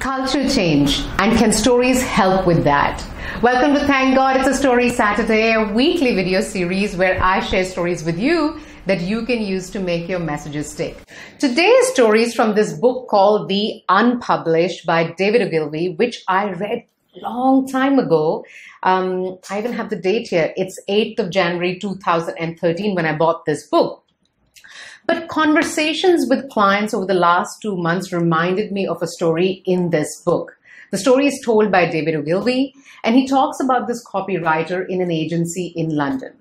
Culture change, and can stories help with that? Welcome to Thank God It's a Story Saturday, a weekly video series where I share stories with you that you can use to make your messages stick. Today's story is from this book called The Unpublished by David Ogilvy, which I read a long time ago. I even have the date here. It's 8th of January 2013 when I bought this book. But conversations with clients over the last 2 months reminded me of a story in this book. The story is told by David Ogilvy, and he talks about this copywriter in an agency in London.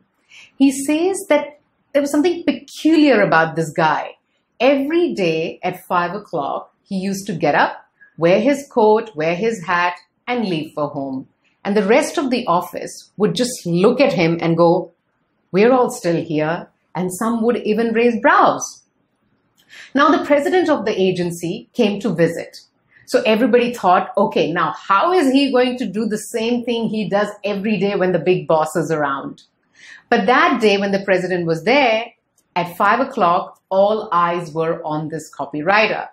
He says that there was something peculiar about this guy. Every day at 5 o'clock, he used to get up, wear his coat, wear his hat, and leave for home. And the rest of the office would just look at him and go, "We're all still here." And some would even raise brows. Now, the president of the agency came to visit. So everybody thought, okay, now how is he going to do the same thing he does every day when the big boss is around? But that day when the president was there, at 5 o'clock, all eyes were on this copywriter.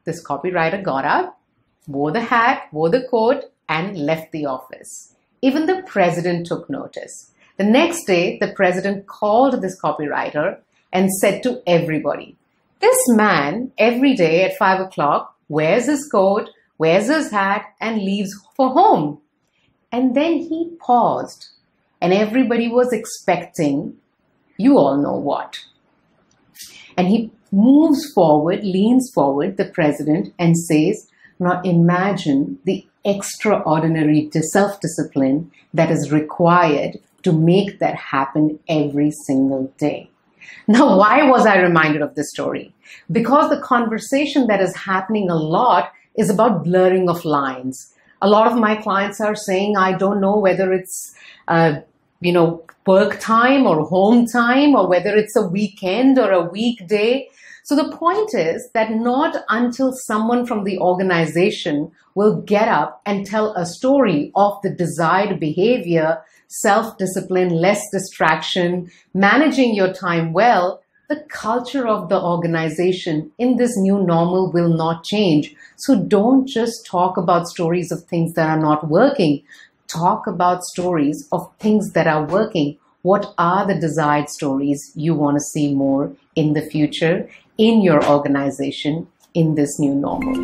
This copywriter got up, wore the hat, wore the coat, and left the office. Even the president took notice. The next day, the president called this copywriter and said to everybody, "This man every day at 5 o'clock wears his coat, wears his hat, and leaves for home." And then he paused, and everybody was expecting, you all know what. And he moves forward, leans forward, the president, and says, "Now imagine the extraordinary self-discipline that is required to make that happen every single day." Now, why was I reminded of this story? Because the conversation that is happening a lot is about blurring of lines. A lot of my clients are saying, I don't know whether it's, work time or home time, or whether it's a weekend or a weekday. So the point is that not until someone from the organization will get up and tell a story of the desired behavior, self-discipline, less distraction, managing your time well, the culture of the organization in this new normal will not change. So don't just talk about stories of things that are not working. Talk about stories of things that are working. What are the desired stories you want to see more in the future, in your organization, in this new normal?